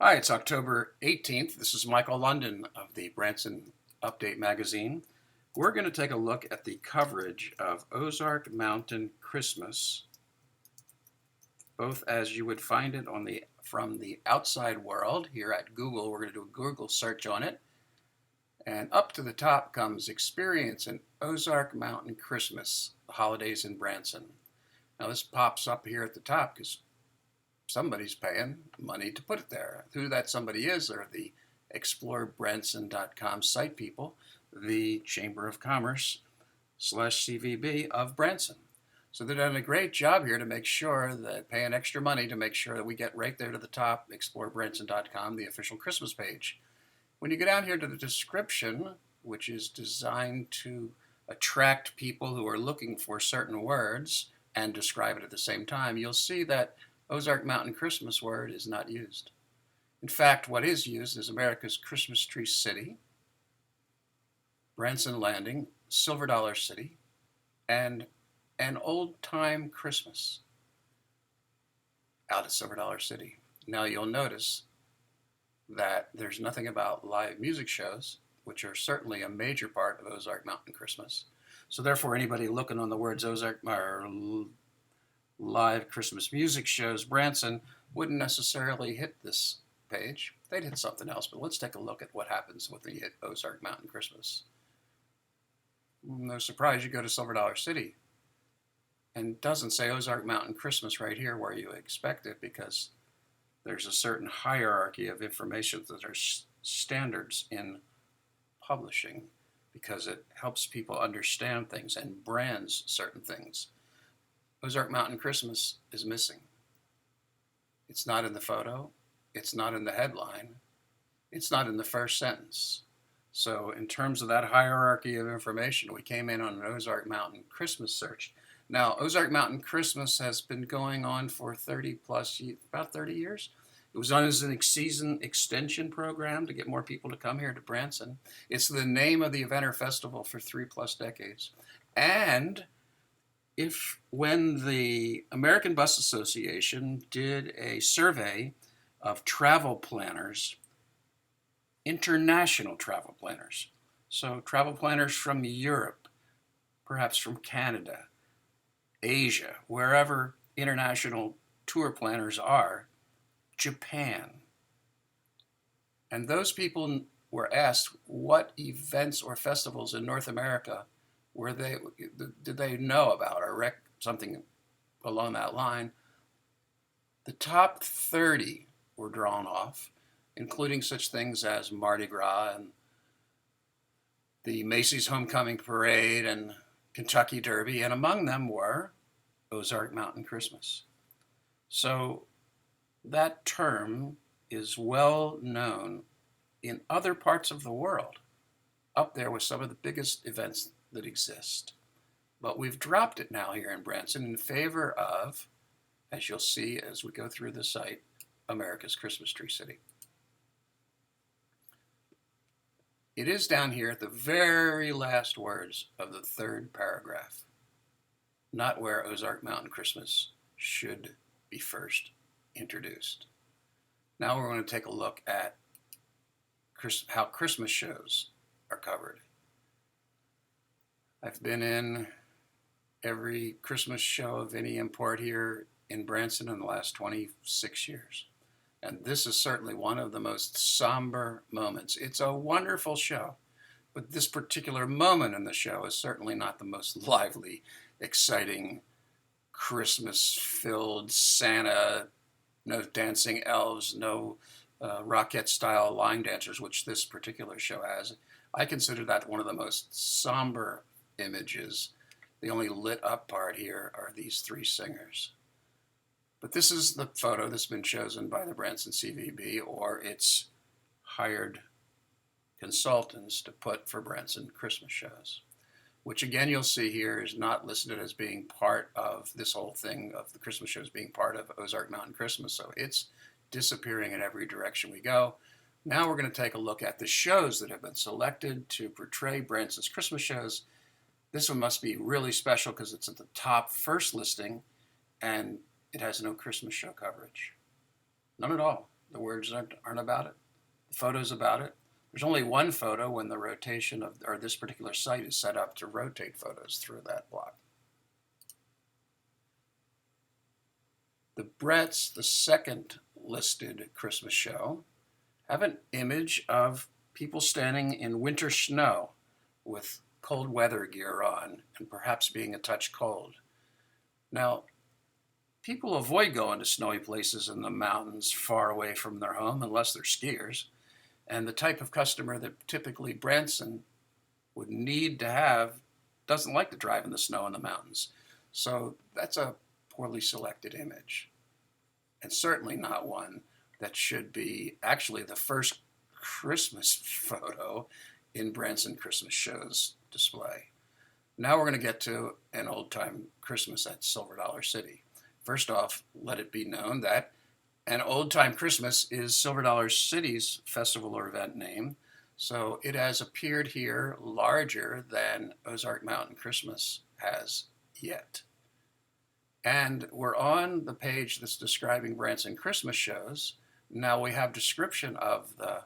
Hi, it's October 18th. This is Michael London of the Branson Update magazine. We're going to take a look at the coverage of Ozark Mountain Christmas, both as you would find it from the outside world. Here at Google, we're going to do a Google search on it. And up to the top comes Experience an Ozark Mountain Christmas, the holidays in Branson. Now this pops up here at the top because somebody's paying money to put it there. Who that somebody is are the explorebranson.com site people, the Chamber of Commerce slash CVB of Branson. So they're doing a great job here to make sure that paying extra money to make sure that we get right there to the top, explorebranson.com, the official Christmas page. When you go down here to the description, which is designed to attract people who are looking for certain words and describe it at the same time, you'll see that Ozark Mountain Christmas word is not used. In fact, what is used is America's Christmas Tree City, Branson Landing, Silver Dollar City, and an old time Christmas out at Silver Dollar City. Now you'll notice that there's nothing about live music shows, which are certainly a major part of Ozark Mountain Christmas. So therefore, anybody looking on the words Ozark or live Christmas music shows Branson wouldn't necessarily hit this page. They'd hit something else, but let's take a look at what happens when they hit Ozark Mountain Christmas. No surprise, you go to Silver Dollar City and it doesn't say Ozark Mountain Christmas right here where you expect it, because there's a certain hierarchy of information that are standards in publishing, because it helps people understand things and brands certain things. Ozark Mountain Christmas is missing. It's not in the photo. It's not in the headline. It's not in the first sentence. So in terms of that hierarchy of information, we came in on an Ozark Mountain Christmas search. Now, Ozark Mountain Christmas has been going on for 30 plus, about 30 years. It was done as an season extension program to get more people to come here to Branson. It's the name of the event or festival for 3+ decades. And when the American Bus Association did a survey of travel planners, international travel planners, so travel planners from Europe, perhaps from Canada, Asia, wherever international tour planners are, Japan. And those people were asked what events or festivals in North America did they know about, or something along that line. The top 30 were drawn off, including such things as Mardi Gras and the Macy's Homecoming Parade and Kentucky Derby, and among them were Ozark Mountain Christmas. So that term is well known in other parts of the world, up there with some of the biggest events that exist. But we've dropped it now here in Branson in favor of, as you'll see as we go through the site, America's Christmas Tree City. It is down here at the very last words of the third paragraph, not where Ozark Mountain Christmas should be first introduced. Now we're going to take a look at how Christmas shows are covered. I've been in every Christmas show of any import here in Branson in the last 26 years. And this is certainly one of the most somber moments. It's a wonderful show, but this particular moment in the show is certainly not the most lively, exciting, Christmas-filled Santa, no dancing elves, no Rockette-style line dancers, which this particular show has. I consider that one of the most somber images. The only lit up part here are these three singers. But this is the photo that's been chosen by the Branson CVB or its hired consultants to put for Branson Christmas shows, which again you'll see here is not listed as being part of this whole thing of the Christmas shows being part of Ozark Mountain Christmas. So it's disappearing in every direction we go. Now we're going to take a look at the shows that have been selected to portray Branson's Christmas shows. This one must be really special because it's at the top first listing and it has no Christmas show coverage. None at all. The words aren't about it. The photo's about it. There's only one photo when the rotation of, or this particular site is set up to rotate photos through that block. The Bretts, the second listed Christmas show, have an image of people standing in winter snow with cold weather gear on and perhaps being a touch cold. Now, people avoid going to snowy places in the mountains far away from their home unless they're skiers. And the type of customer that typically Branson would need to have doesn't like to drive in the snow in the mountains. So that's a poorly selected image. And certainly not one that should be actually the first Christmas photo in Branson Christmas Show's display. Now we're going to get to an old-time Christmas at Silver Dollar City. First off, let it be known that an old-time Christmas is Silver Dollar City's festival or event name, so it has appeared here larger than Ozark Mtn Christmas has yet. And we're on the page that's describing Branson Christmas shows. Now we have description of the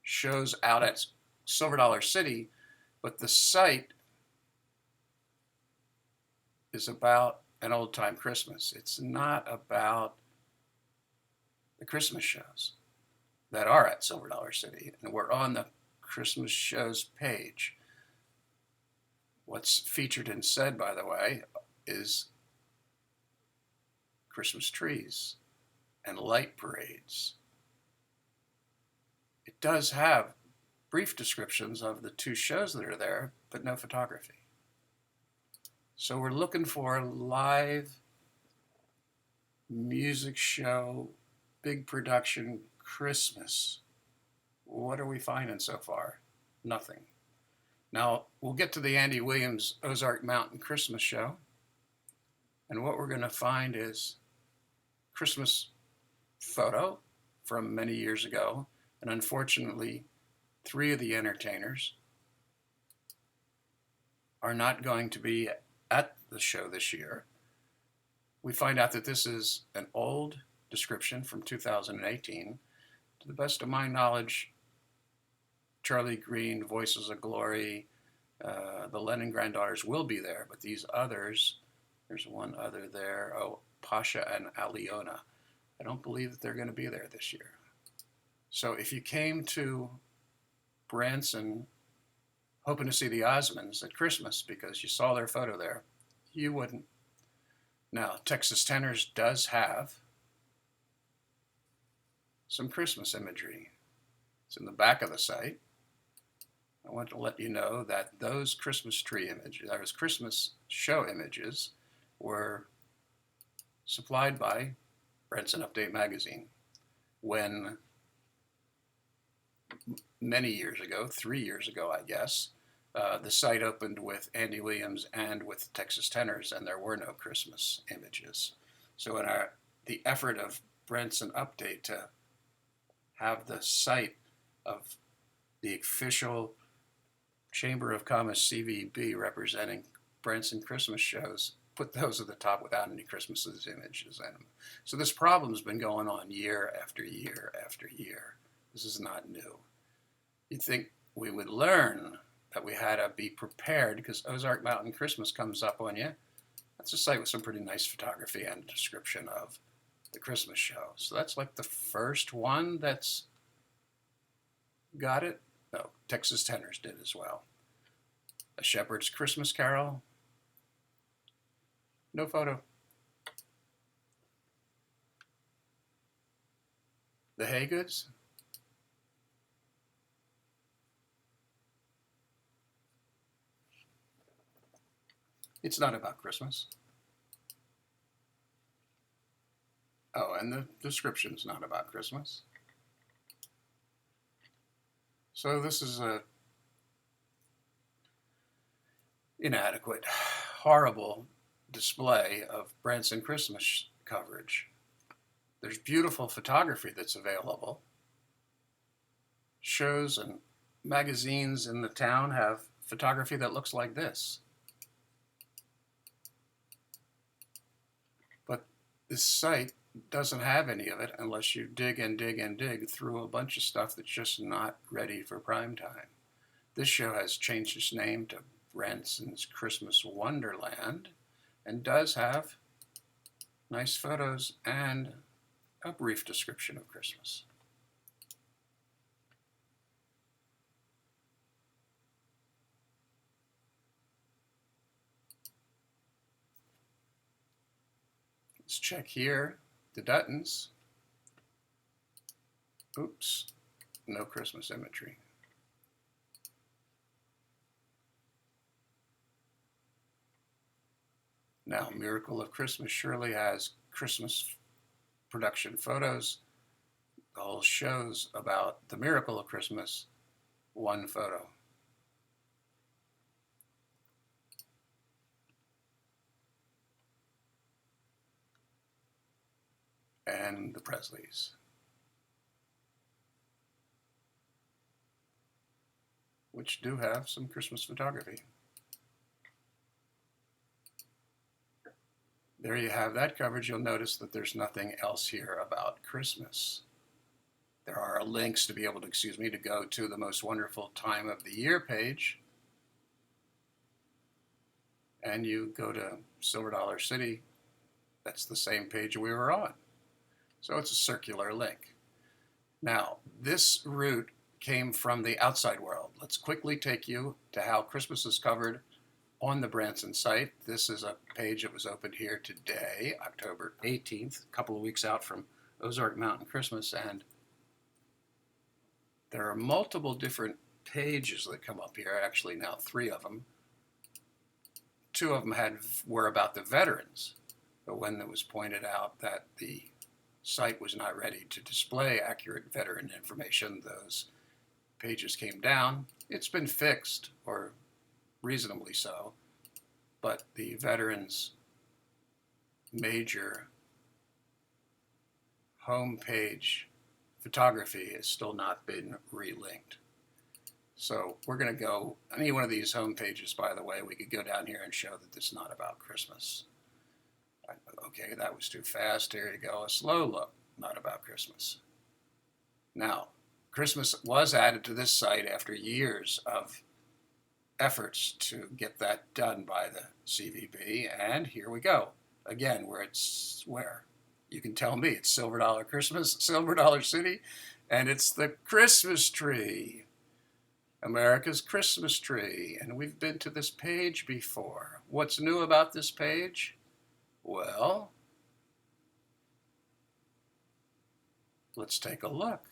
shows out at Silver Dollar City, but the site is about an old-time Christmas. It's not about the Christmas shows that are at Silver Dollar City. And we're on the Christmas shows page. What's featured and said, by the way, is Christmas trees and light parades. It does have brief descriptions of the two shows that are there, but no photography. So we're looking for a live music show, big production Christmas. What are we finding so far? Nothing. Now, we'll get to the Andy Williams Ozark Mtn Christmas show, and what we're going to find is Christmas photo from many years ago, and unfortunately, 3 of the entertainers are not going to be at the show this year. We find out that this is an old description from 2018. To the best of my knowledge, Charlie Green, Voices of Glory, the Lennon granddaughters will be there, but these others, there's one other there, Pasha and Aliona. I don't believe that they're going to be there this year. So if you came to Branson hoping to see the Osmonds at Christmas because you saw their photo there, you wouldn't. Now, Texas Tenors does have some Christmas imagery. It's in the back of the site. I want to let you know that those Christmas tree images, those Christmas show images, were supplied by Branson Update magazine when many years ago, 3 years ago, I guess, the site opened with Andy Williams and with Texas Tenors, and there were no Christmas images. So in the effort of Branson Update to have the site of the official Chamber of Commerce CVB representing Branson Christmas shows, put those at the top without any Christmas images in them. So this problem's been going on year after year after year. This is not new. You'd think we would learn that we had to be prepared because Ozark Mtn Christmas comes up on you. That's a site with some pretty nice photography and description of the Christmas show. So that's like the first one that's got it. No, Texas Tenors did as well. A Shepherd's Christmas Carol. No photo. The Haygoods. It's not about Christmas. Oh, and the description's not about Christmas. So this is a inadequate, horrible display of Branson Christmas coverage. There's beautiful photography that's available. Shows and magazines in the town have photography that looks like this. But this site doesn't have any of it unless you dig and dig and dig through a bunch of stuff that's just not ready for prime time. This show has changed its name to Branson's Christmas Wonderland and does have nice photos and a brief description of Christmas. Let's check here, the Duttons. Oops, no Christmas imagery. Now, Miracle of Christmas surely has Christmas production photos. The whole show's about the miracle of Christmas, one photo. And the Presleys, which do have some Christmas photography. There you have that coverage. You'll notice that there's nothing else here about Christmas. There are links to be able to, to go to the most wonderful time of the year page. And you go to Silver Dollar City. That's the same page we were on. So it's a circular link. Now, this route came from the outside world. Let's quickly take you to how Christmas is covered on the Branson site. This is a page that was opened here today, October 18th, a couple of weeks out from Ozark Mtn Christmas, and there are multiple different pages that come up here, actually now 3 of them. 2 of them were about the veterans, but when it was pointed out that the site was not ready to display accurate veteran information, those pages came down. It's been fixed, or reasonably so, but the veterans' major homepage photography has still not been relinked. So we're going to go, any one of these home pages, by the way, we could go down here and show that this is not about Christmas. Okay, that was too fast. Here you go, a slow look, not about Christmas. Now, Christmas was added to this site after years of efforts to get that done by the CVB, and here we go. Again, where you can tell me it's Silver Dollar Christmas, Silver Dollar City, and it's the Christmas tree, America's Christmas tree, and we've been to this page before. What's new about this page? Well, let's take a look.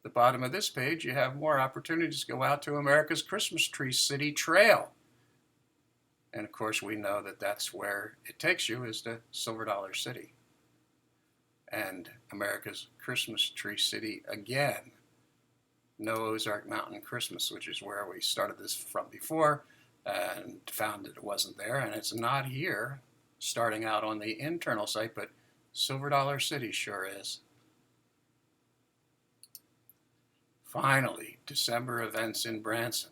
The bottom of this page, you have more opportunities to go out to America's Christmas Tree City Trail. And of course, we know that that's where it takes you, is to Silver Dollar City. And America's Christmas Tree City again. No Ozark Mtn Christmas, which is where we started this from before, and found that it wasn't there, and it's not here, starting out on the internal site, but Silver Dollar City sure is. Finally, December events in Branson.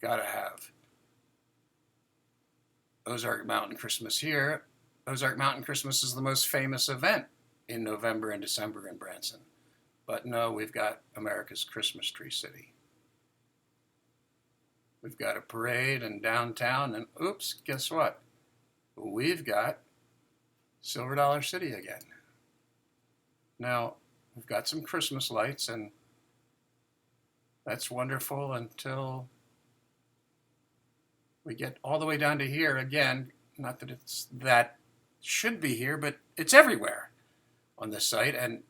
Gotta have Ozark Mtn Christmas here. Ozark Mtn Christmas is the most famous event in November and December in Branson. But no, we've got America's Christmas Tree City. We've got a parade in downtown, and oops, guess what? We've got Silver Dollar City again. Now, we've got some Christmas lights, and that's wonderful until we get all the way down to here again. Not that that should be here, but it's everywhere on this site, and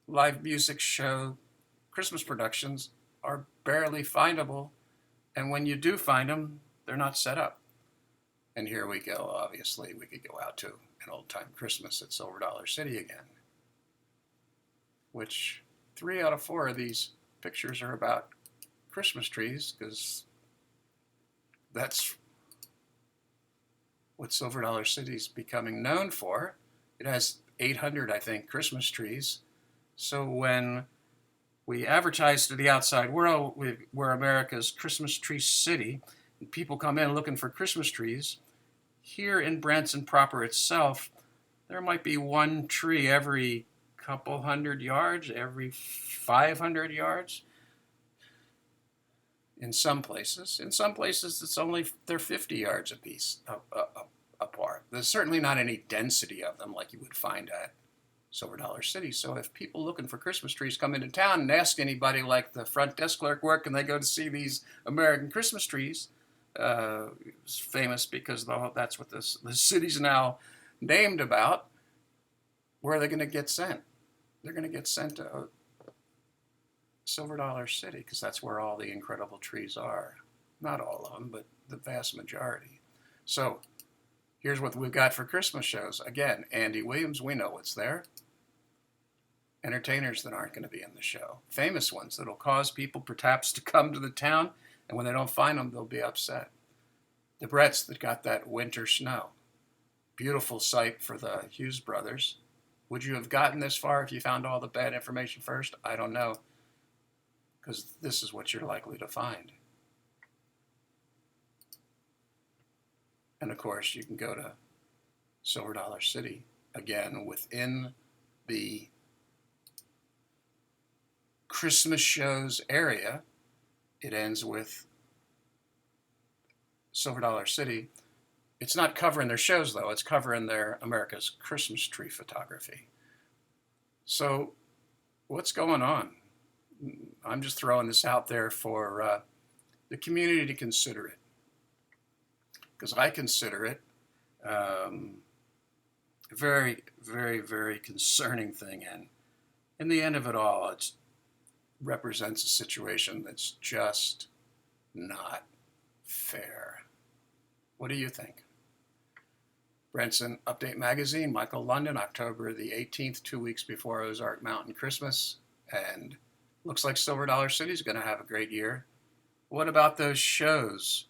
live music show Christmas productions are barely findable, and when you do find them, they're not set up. And here we go. Obviously, we could go out to an old-time Christmas at Silver Dollar City again, which 3 out of 4 of these pictures are about Christmas trees, because that's what Silver Dollar City is becoming known for. It has 800, I think, Christmas trees. So when we advertise to the outside world we're America's Christmas Tree City, and people come in looking for Christmas trees, Here in Branson proper itself, there might be one tree every couple hundred yards, every 500 yards. In some places. In some places, they're 50 yards apiece apart. There's certainly not any density of them like you would find at Silver Dollar City. So if people looking for Christmas trees come into town and ask anybody like the front desk clerk, where can they go to see these American Christmas trees? It's famous because that's what the city's now named about. Where are they going to get sent? They're going to get sent to Silver Dollar City, because that's where all the incredible trees are. Not all of them, but the vast majority. So here's what we've got for Christmas shows. Again, Andy Williams, we know what's there. Entertainers that aren't going to be in the show. Famous ones that'll cause people perhaps to come to the town, and when they don't find them, they'll be upset. The Bretts that got that winter snow. Beautiful sight for the Hughes brothers. Would you have gotten this far if you found all the bad information first? I don't know, because this is what you're likely to find. And of course, you can go to Silver Dollar City, again, within the Christmas shows area. It ends with Silver Dollar City. It's not covering their shows, though. It's covering their America's Christmas tree photography. So what's going on? I'm just throwing this out there for the community to consider it, because I consider it a very, very, very concerning thing. And in the end of it all, it represents a situation that's just not fair. What do you think? Branson Update Magazine, Michael London, October the 18th, 2 weeks before Ozark Mtn Christmas. And looks like Silver Dollar City is going to have a great year. What about those shows?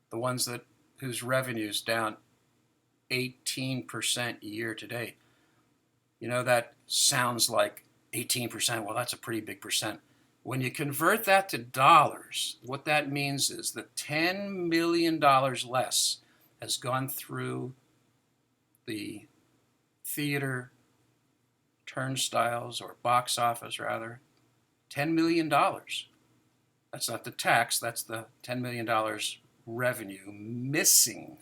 The ones whose revenue's down 18% year to date. You know, that sounds like 18%. Well, that's a pretty big percent. When you convert that to dollars, what that means is that $10 million less has gone through the theater turnstiles, or box office rather. $10 million. That's not the tax, that's the $10 million revenue missing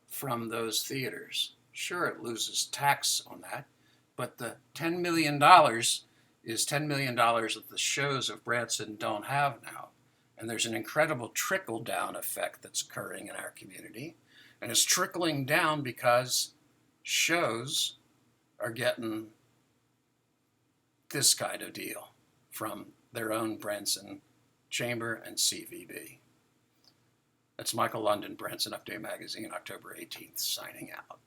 from those theaters. Sure, it loses tax on that, but the $10 million is $10 million that the shows of Branson don't have now. And there's an incredible trickle-down effect that's occurring in our community. And it's trickling down because shows are getting this kind of deal from their own Branson Chamber and CVB. That's Michael London, Branson Update Magazine, October 18th, signing out.